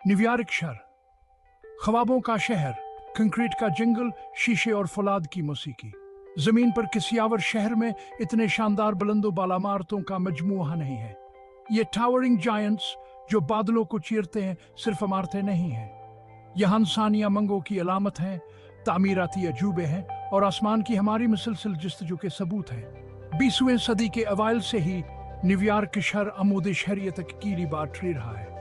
New York शहर, ख्वाबों का शहर, कंक्रीट का जंगल, शीशे और फौलाद की मौसीकी। जमीन पर किसी और शहर में इतने शानदार बुलंदो बाला इमारतों का मजमूआ नहीं है। ये टावरिंग जायंट्स जो बादलों को चीरते हैं सिर्फ इमारतें नहीं हैं, यहाँ इंसानिया मंगों की अलामत हैं, तामीराती अजूबे हैं और आसमान की हमारी मुसलसल जस्तजू के सबूत हैं। 20वीं सदी के अवाइल से ही न्यूयॉर्क शहर अमूद शहरियत की कीली बाटरी रहा है।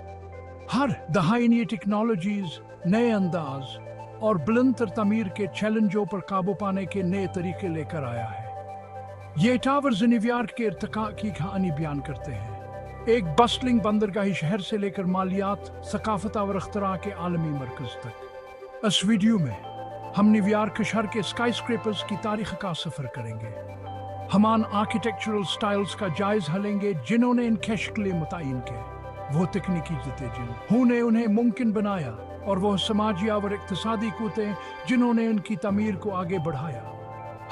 हर दहाई नई टेक्नोलॉजीज, नए अंदाज और बुलंद तमीर के चैलेंजों पर काबू पाने के नए तरीके लेकर आया है। ये टावर्स न्यूयॉर्क के इर्तिका की कहानी बयान करते हैं, एक बस्टलिंग बंदरगाही शहर से लेकर मालियात, सकाफत और अख्तरा के आलमी मरकज तक। इस वीडियो में हम न्यूयॉर्क शहर के स्काई स्क्रेपर्स की तारीख का सफर करेंगे, हमान आर्किटेक्चरल स्टाइल्स का जायजा लेंगे जिन्होंने इनके शक्ल मुतय्यन के, वो तकनीकी जिन्होंने ने उन्हें मुमकिन बनाया और वो समाजी और इक्तिसादी कुतें जिन्होंने उनकी तमीर को आगे बढ़ाया।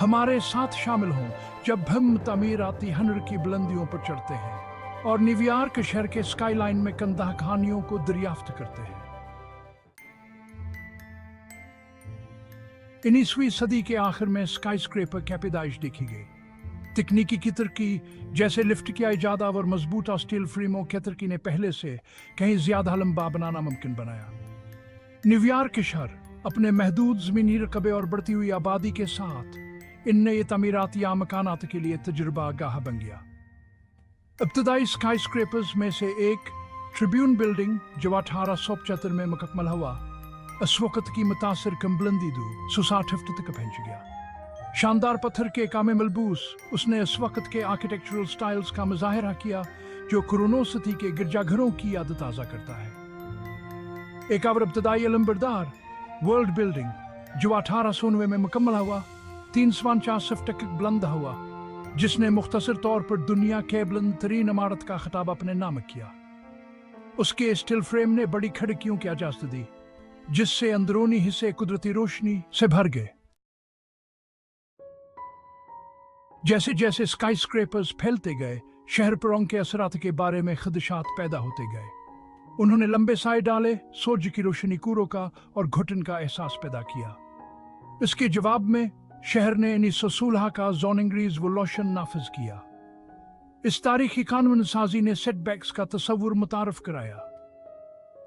हमारे साथ शामिल हों जब हम तमीराती हनर की बुलंदियों पर चढ़ते हैं और न्यूयॉर्क शहर के स्काईलाइन में कंधा कहानियों को दरियाफ्त करते हैं। 19वीं सदी के आखिर में स्काई स्क्रेपर की पैदाइश देखी गई। तकनीकी की तरक्की जैसे लिफ्ट की इजाद और मजबूत स्टील फ्रेमों की तरक्की ने पहले से कहीं ज्यादा लंबा बनाना मुमकिन बनाया। न्यूयॉर्क शहर अपने महदूद ज़मीनी रकबे और बढ़ती हुई आबादी के साथ इन नए तमीराती मकानात के लिए तजुर्बा गाह बन गया। इब्तदाई स्काई स्क्रेपर्स में से एक ट्रिब्यून बिल्डिंग जो 1875 में मुकम्मल हुआ, इस वक्त की मुतासिर कम बुलंदी 260 फुट तक पहुंच गया। शानदार पत्थर के कामे मलबूस उसने इस वक्त के आर्किटेक्चरल स्टाइल्स का मुजाहरा किया जो कुरानोसिटी के गिरजाघरों की याद ताज़ा करता है। एक और इब्तदाई अलंबरदार वर्ल्ड बिल्डिंग जो 1890 में मुकम्मल हुआ, 349 फुट तक बुलंद हुआ, जिसने मुख्तसर तौर पर दुनिया के बुलंद तरीन इमारत का खिताब अपने नाम किया। उसके स्टील फ्रेम ने बड़ी खिड़कियों की इजाजत दी जिससे अंदरूनी हिस्से कुदरती रोशनी से भर गए। जैसे जैसे स्काई स्क्रेपर्स फैलते गए, शहर पर उनके असरात के बारे में खदशात पैदा होते गए। उन्होंने लंबे साए डाले, सूरज की रोशनी कूरों का और घुटन का एहसास पैदा किया। इसके जवाब में शहर ने 1916 का जोनिंग रिवॉल्यूशन नाफिज किया। इस तारीखी कानून साजी ने सेटबैक्स का तस्वुर मुतारफ कराया।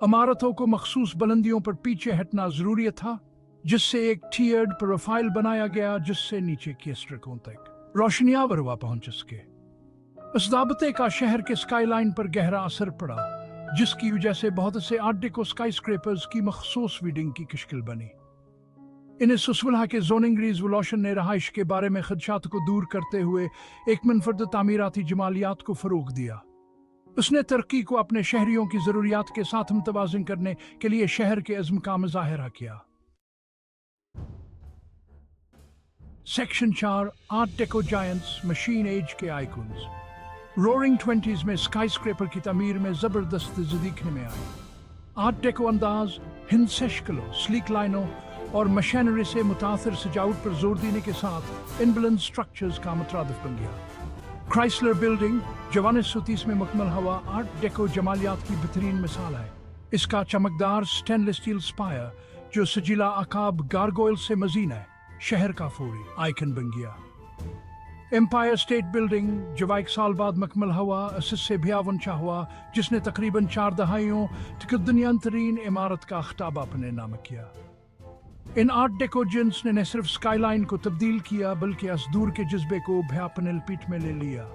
इमारतों को मखसूस बुलंदियों पर पीछे हटना जरूरी था, जिससे एक टियर्ड प्रोफाइल बनाया गया जिससे नीचे की सड़कों तक रोशनी आवरवा पहुंच सके। इस दाबते का शहर के स्काईलाइन पर गहरा असर पड़ा, जिसकी वजह से बहुत से आर्ट डेको स्काई स्क्रेपर्स की मखसूस वीडिंग की किश्किल बनी। 1916 के जोनिंग रिवॉल्यूशन ने रहाइश के बारे में खदशात को दूर करते हुए एक मुनफरद तामीराती जमालियात को फरोग दिया। उसने तरक्की को अपने शहरियों की जरूरियात के साथ मुतवाज़िन करने के लिए शहर के अज़्म का मुज़ाहरा किया। Section 4 art deco giants, machine age के आइकॉन्स। रोरिंग 20s में स्काई स्क्रेपर की तमीर में जबरदस्त देखने में आई। आर्ट डेको अंदाज, हिंद सेशकलों, स्लीक लाइनों और मशीनरी से मुतासिर सजावट पर जोर देने के साथ इन बुलंद स्ट्रक्चर्स का मुतरादिफ बन गया। क्राइसलर बिल्डिंग जो 1930 में मुकम्मल हुआ, आर्ट डेको जमालियात की बेहतरीन मिसाल है। इसका चमकदार स्टेनलेस स्टील स्पायर जो सजीला अकाब गारगोइल से मजीन है, शहर का फौरी आइकन बन गया। एम्पायर स्टेट बिल्डिंग जो 1 साल बाद मुकम्मल हुआ, इससे भी अवनचा हुआ, जिसने तकरीबन 4 दहाइयों तक दुनिया तरीन इमारत का खिताब अपने नाम किया। इन आर्ट डेको जिन्स ने न सिर्फ स्काईलाइन को तब्दील किया बल्कि इस दूर के जज्बे को भी अपने लपेट में ले लिया।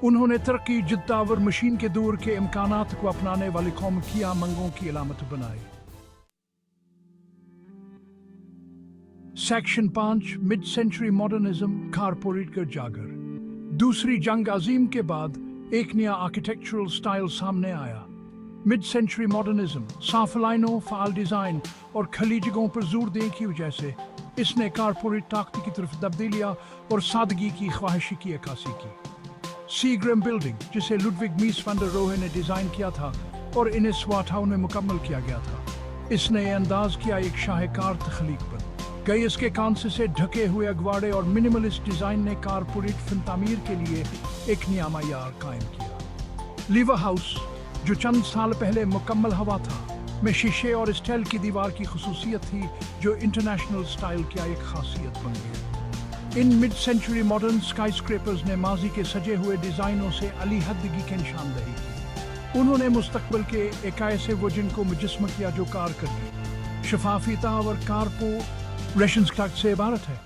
उन्होंने तरक्की, जिद्दा और मशीन के दूर के इम्कानात को अपनाने वाली कौम की मंगों की अलामत बनाई। Section 5 mid century modernism, corporate का जागर। दूसरी जंग अजीम के बाद एक नया आर्किटेक्चरल स्टाइल सामने आया, मिड सेंचुरी मॉडर्निज्म। साफ लाइनों, फाल डिजाइन और खली जगहों पर जोर देने की वजह से इसने कारपोरेट ताकत की तरफ तब्दीलियां और सादगी की ख्वाहिश की अक्कासी की। सीग्रम बिल्डिंग जिसे लुडविग मीस वैन डर रोहे ने डिजाइन किया था और 1958 में मुकम्मल किया गया था, इसने अंदाज किया एक शाहकार तख्लीक पर गई। इसके कांसे से ढके हुए अगवाड़े और मिनिमलिस्ट डिजाइन ने कारपोरेट फन तामीर के लिए एक नया मयार कायम किया। लीवर हाउस जो चंद साल पहले मुकम्मल हुआ था, میں शीशे और स्टाइल की दीवार की खसूसियत थी जो इंटरनेशनल स्टाइल की एक खासियत बन गई। इन मिड सेंचुरी मॉडर्न स्काईस्क्रेपर्स ने माजी के सजे हुए डिज़ाइनों से अली हदगी की निशानदही की। उन्होंने मुस्तकबिल के एक ऐसे वजन को मुजस्म किया जो कार करने शफाफिता और कारपो रेशन से इबारत है।